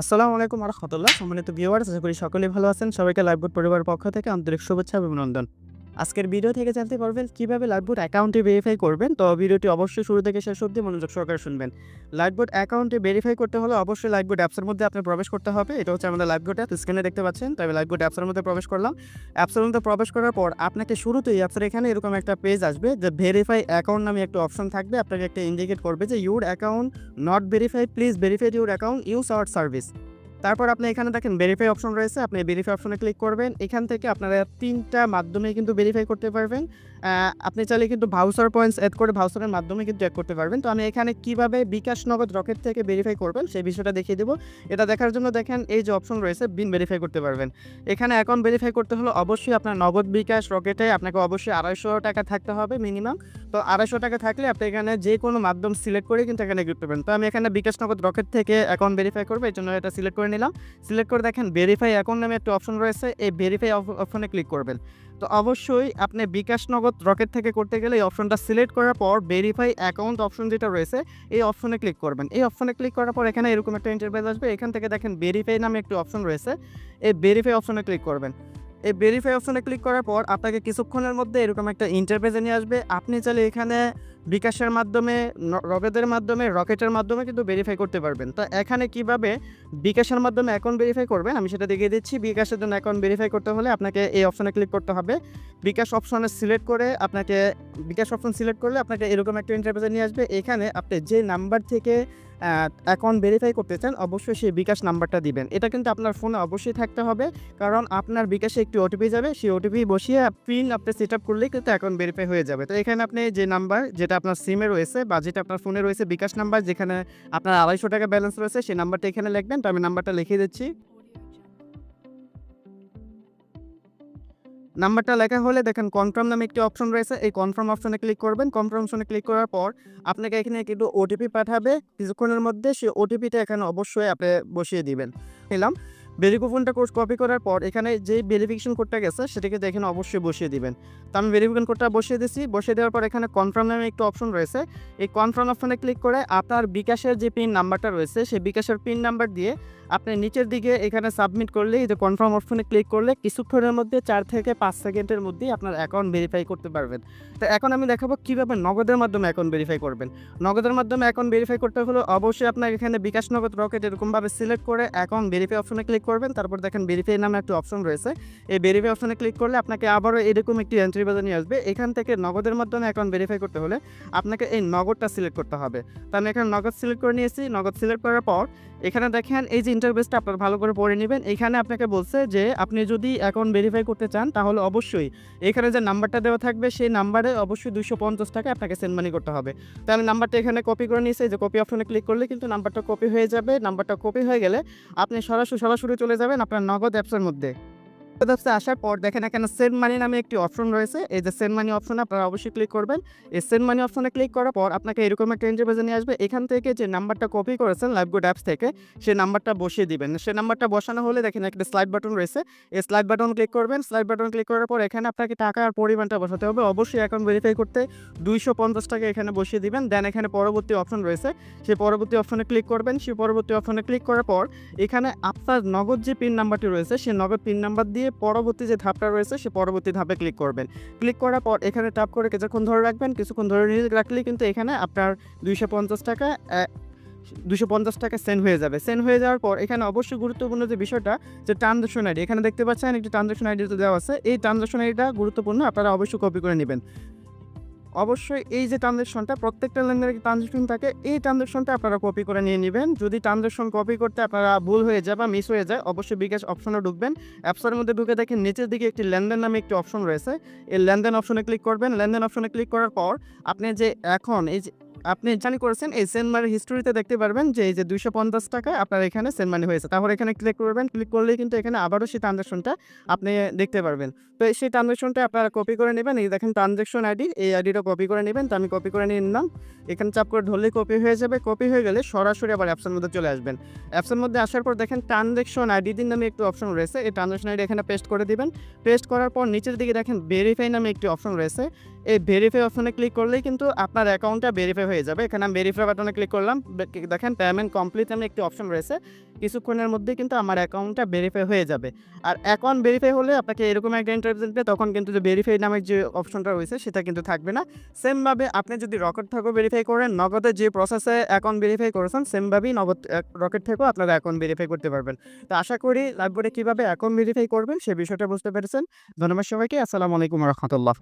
আসসালামু আলাইকুম ওয়া রাহমাতুল্লাহ। সম্মানিত ভিউয়ার্স, আশা করি সকলেই ভালো আছেন। সবাইকে লাইভবোট পরিবারের পক্ষ থেকে আন্তরিক শুভেচ্ছা এবং অভিনন্দন। আজকের ভিডিও থেকে জানতে পারবেন কিভাবে লাইভবোট অ্যাকাউন্টে ভেরিফাই করবেন। তো ভিডিওটি অবশ্যই শুরু থেকে শেষ অবধি মনোযোগ সহকারে শুনবেন। লাইভবোট অ্যাকাউন্টে ভেরিফাই করতে হলে অবশ্যই লাইভবোট অ্যাপসের মধ্যে আপনার প্রবেশ করতে হবে। এটা হচ্ছে আমাদের লাইভবোট অ্যাপ, স্ক্রিনে দেখতে পাচ্ছেন। তো আমি লাইভবোট অ্যাপসের মধ্যে প্রবেশ করলাম। অ্যাপসের মধ্যে প্রবেশ করার পর আপনাকে শুরুতেই অ্যাপসের এখানে এরকম একটা পেজ আসবে যে ভেরিফাই অ্যাকাউন্ট নামে একটা অপশন থাকবে। আপনাকে একটা ইন্ডিকেট করবে যে your account not verified, please verify your account, use hour service. তারপর আপনি এখানে দেখেন ভেরিফাই অপশন রয়েছে। আপনি ভেরিফাই অপশনে ক্লিক করবেন। এখান থেকে আপনারা ৩ টা মাধ্যমে কিন্তু ভেরিফাই করতে পারবেন। আপনি চাইলে কিন্তু ভাউচার পয়েন্টস এড করে ভাউচারের মাধ্যমে কিন্তু এড করতে পারবেন। তো আমি এখানে কিভাবে বিকাশ নগদ রকেট থেকে ভেরিফাই করবেন সেই বিষয়টা দেখিয়ে দেব। এটা দেখার জন্য দেখেন এই যে অপশন রয়েছে বিন ভেরিফাই করতে পারবেন। এখানে অ্যাকাউন্ট ভেরিফাই করতে হলে অবশ্যই আপনার নগদ বিকাশ রকেটে আপনাকে অবশ্যই ৳২৫০ থাকতে হবে মিনিমাম। তো ৳২৫০ থাকলে আপনি এখানে যেকোনো মাধ্যম সিলেক্ট করে কিন্তু এখানে করতে পারবেন। তো আমি এখানে বিকাশ নগদ রকেট থেকে অ্যাকাউন্ট ভেরিফাই করব। এজন্য এটা সিলেক্ট করে নিলাম। সিলেক্ট করে দেখেন ভেরিফাই অ্যাকাউন্ট নামে একটা অপশন রয়েছে। এই ভেরিফাই অপশনে ক্লিক করবেন। তো অবশ্যই আপনি বিকাশ নগদ রকেট থেকে করতে গেলে এই অপশনটা সিলেক্ট করার পর ভেরিফাই অ্যাকাউন্ট অপশন যেটা রয়েছে এই অপশনে ক্লিক করবেন। এই অপশনে ক্লিক করার পর এখানে এরকম একটা ইন্টারফেস আসবে। এখান থেকে দেখেন ভেরিফাই নামে একটি অপশন রয়েছে। এই ভেরিফাই অপশনে ক্লিক করবেন। এই ভেরিফাই অপশনে ক্লিক করার পর আপনাকে কিছুক্ষণের মধ্যে এরকম একটা ইন্টারফেসে নিয়ে আসবে। আপনি চাইলে এখানে বিকাশের মাধ্যমে, নগদের মাধ্যমে, রকেটের মাধ্যমে কিন্তু ভেরিফাই করতে পারবেন। তো এখানে কিভাবে বিকাশের মাধ্যমে অ্যাকাউন্ট ভেরিফাই করবেন আমি সেটা দেখিয়ে দিচ্ছি। বিকাশের জন্য অ্যাকাউন্ট ভেরিফাই করতে হলে আপনাকে এই অপশনে ক্লিক করতে হবে। বিকাশ অপশনে সিলেক্ট করে আপনাকে বিকাশ অপশন সিলেক্ট করলে আপনাকে এরকম একটা ইন্টারফেসে নিয়ে আসবে। এখানে আপনি যে নাম্বার থেকে অ্যাকাউন্ট ভেরিফাই করতে চান অবশ্যই সেই বিকাশ নাম্বারটা দিবেন। এটা কিন্তু আপনার ফোনে অবশ্যই থাকতে হবে। কারণ আপনার বিকাশে একটি ওটিপি যাবে। সেই ওটিপি বসিয়ে পিন আপনি সেট আপ করলেই কিন্তু অ্যাকাউন্ট ভেরিফাই হয়ে যাবে। তো এখানে আপনি যে নাম্বার যেটা আপনার সিমে রয়েছে বা যেটা আপনার ফোনে রয়েছে বিকাশ নাম্বার যেখানে আপনার ৳২৫০ ব্যালেন্স রয়েছে সেই নাম্বারটা এখানে লিখবেন। তো আমি নাম্বারটা লিখে দিচ্ছি। নাম্বারটা লেখা হলে দেখেন কনফার্ম নামে একটি অপশন রয়েছে। এই কনফার্ম অপশনে ক্লিক করবেন। কনফার্ম অপশনে ক্লিক করার পর আপনাকে এখানে কিন্তু ওটিপি পাঠাবে। কিছুক্ষণের মধ্যে সেই ওটিপিটা এখানে অবশ্যই আপনি বসিয়ে দিবেন। নিলাম। ভেরিফিকেশনটা কপি করার পর এখানে যেই ভেরিফিকেশন কোডটা গেছে সেটাকে দেখেন অবশ্যই বসিয়ে দিবেন। তো আমি ভেরিফিকেশন কোডটা বসিয়ে দিছি। বসিয়ে দেওয়ার পর এখানে কনফার্ম নামে একটি অপশন রয়েছে। এই কনফার্ম অপশনে ক্লিক করে আপনার বিকাশের যে পিন নাম্বারটা রয়েছে সেই বিকাশের পিন নাম্বার দিয়ে আপনি নিচের দিকে এখানে সাবমিট করলেই যে কনফার্ম অপশনে ক্লিক করলে কিছুক্ষণের মধ্যে ৪ থেকে ৫ সেকেন্ডের মধ্যেই আপনার অ্যাকাউন্ট ভেরিফাই করতে পারবেন। তো এখন আমি দেখাবো কিভাবে নগদের মাধ্যমে অ্যাকাউন্ট ভেরিফাই করবেন। নগদের মাধ্যমে অ্যাকাউন্ট ভেরিফাই করতে হলে অবশ্যই আপনার এখানে বিকাশ নগদ রকেট এরকমভাবে সিলেক্ট করে অ্যাকাউন্ট ভেরিফাই অপশনে ক্লিক করবেন। তারপর দেখেন ভেরিফাই নামে একটা অপশন রয়েছে। এই ভেরিফাই অপশনে ক্লিক করলে আপনাকে আবারও এরকম একটি এন্ট্রি বাজার নিয়ে আসবে। এখান থেকে নগদের মাধ্যমে অ্যাকাউন্ট ভেরিফাই করতে হলে আপনাকে এই নগদটা সিলেক্ট করতে হবে। তো আমি এখানে নগদ সিলেক্ট করে নিয়েছি। নগদ সিলেক্ট করার পর এখানে দেখেন এই যে ইন্টারফেসটা আপনারা ভালো করে পড়ে নিবেন। এখানে আপনাকে বলছে যে আপনি যদি অ্যাকাউন্ট ভেরিফাই করতে চান তাহলে অবশ্যই এখানে যে নাম্বারটা দেওয়া থাকবে সেই নাম্বারে অবশ্যই ৳২৫০ আপনাকে সেন্ড মানি করতে হবে। তো আমি নাম্বারটা এখানে কপি করে নিয়েছি। এই যে কপি অপশনে ক্লিক করলে কিন্তু নাম্বারটা কপি হয়ে যাবে। নাম্বারটা কপি হয়ে গেলে আপনি সরাসরি চলে যাবেন আপনার নগদ অ্যাপসের মধ্যে। নগদ অ্যাপসে আসার পর দেখেন এখানে সেন্ড মানি নামে একটি অপশন রয়েছে। এই যে সেন্ড মানি অপশনে আপনারা অবশ্যই ক্লিক করবেন। এই সেন্ড মানি অপশনে ক্লিক করার পর আপনাকে এরকম একটা ইন্টারফেসে নিয়ে আসবে। এখান থেকে যে নাম্বারটা কপি করেছেন লাইভগুড অ্যাপস থেকে সেই নাম্বারটা বসিয়ে দিবেন। সেই নাম্বারটা বসানো হলে দেখেন একটা স্লাইড বাটন রয়েছে। এই স্লাইড বাটন ক্লিক করবেন। স্লাইড বাটন ক্লিক করার পর এখানে আপনাকে টাকার পরিমাণটা বসাতে হবে। অবশ্যই অ্যাকাউন্ট ভেরিফাই করতে ৳২৫০ এখানে বসিয়ে দিবেন। দেন এখানে পরবর্তী অপশন রয়েছে। সেই পরবর্তী অপশনে ক্লিক করবেন। সেই পরবর্তী অপশনে ক্লিক করার পর এখানে আপনার নগদ যে পিন নাম্বারটি রয়েছে সেই নগদ পিন নাম্বার দিয়ে পরবর্তী যে ধাপটা রয়েছে সেই পরবর্তী ধাপে ক্লিক করবেন। ক্লিক করার পর এখানে ট্যাপ করে কিছুক্ষণ ধরে রাখবেন। কিছুক্ষণ ধরে রাখলেই কিন্তু এখানে আপনার ৳২৫০ ৳২৫০ সেন্ড হয়ে যাবে। সেন্ড হয়ে যাওয়ার পর এখানে অবশ্যই গুরুত্বপূর্ণ যে বিষয়টা যে ট্রান্সেকশন আইডি এখানে দেখতে পাচ্ছেন একটি ট্রান্সেকশন আইডি দেওয়া আছে। এই ট্রান্সেকশন আইডিটা গুরুত্বপূর্ণ, আপনারা অবশ্যই কপি করে নিবেন। অবশ্যই এই যে ট্রান্সেকশনটা প্রত্যেকটা লেনদেনের ট্রান্সেকশন থাকে, এই ট্রান্সেকশনটা আপনারা কপি করে নিয়ে নিবেন। যদি ট্রান্সেকশন কপি করতে আপনারা ভুল হয়ে যায় বা মিস হয়ে যায় অবশ্যই বিকাশ অপশনে ঢুকবেন। অ্যাপসের মধ্যে ঢুকে দেখেন নিচের দিকে একটি লেনদেন নামে একটি অপশন রয়েছে। এই লেনদেন অপশনে ক্লিক করবেন। লেনদেন অপশনে ক্লিক করার পর আপনি যে এখন এই যে আপনি জানি করেছেন এই সেন্ড মানি হিস্টোরিতে দেখতে পারবেন যে এই যে ৳২৫০ আপনার এখানে সেন্ড মানি হয়েছে। তারপর এখানে ক্লিক করবেন। ক্লিক করলেই কিন্তু এখানে আবারও সেই ট্রান্সেকশনটা আপনি দেখতে পারবেন। তো সেই ট্রান্সেকশনটা আপনারা কপি করে নেবেন। এই দেখেন ট্রান্সেকশন আইডি, এই আইডিটা কপি করে নেবেন। তো আমি কপি করে নিয়ে নিলাম। এখানে চাপ করে ধরলেই কপি হয়ে যাবে। কপি হয়ে গেলে সরাসরি আবার অ্যাপসের মধ্যে চলে আসবেন। অ্যাপসের মধ্যে আসার পর দেখেন ট্রান্সেকশন আইডি নামে একটি অপশন রয়েছে। এই ট্রান্সেকশন আইডি এখানে পেস্ট করে দিবেন। পেস্ট করার পর নিচের দিকে দেখেন ভেরিফাই নামে একটি অপশন রয়েছে। এই ভেরিফাই অপশনে ক্লিক করলেই কিন্তু আপনার অ্যাকাউন্টটা ভেরিফাই হয়ে হয়ে যাবে। এখানে আমি ভেরিফাই বাটনে ক্লিক করলাম। দেখেন পেমেন্ট কমপ্লিট নামে একটি অপশন রয়েছে। কিছুক্ষণের মধ্যেই কিন্তু আমার অ্যাকাউন্টটা ভেরিফাই হয়ে যাবে। আর অ্যাকাউন্ট ভেরিফাই হলে আপনাকে এরকম একটা ইন্টারফেস দিবে, তখন কিন্তু যে ভেরিফাই নামের যে অপশনটা রয়েছে সেটা কিন্তু থাকবে না। সেমভাবে আপনি যদি রকেট থেকেও ভেরিফাই করেন, নগদে যে প্রসেসে অ্যাকাউন্ট ভেরিফাই করেছেন সেমভাবেই নগদ রকেট থেকেও আপনারা অ্যাকাউন্ট ভেরিফাই করতে পারবেন। তো আশা করি লাইভবোর্ডে কিভাবে অ্যাকাউন্ট ভেরিফাই করবেন সে বিষয়টা বুঝতে পেরেছেন। ধন্যবাদ সবাইকে। আসসালামু আলাইকুম ওয়া রাহমাতুল্লাহ।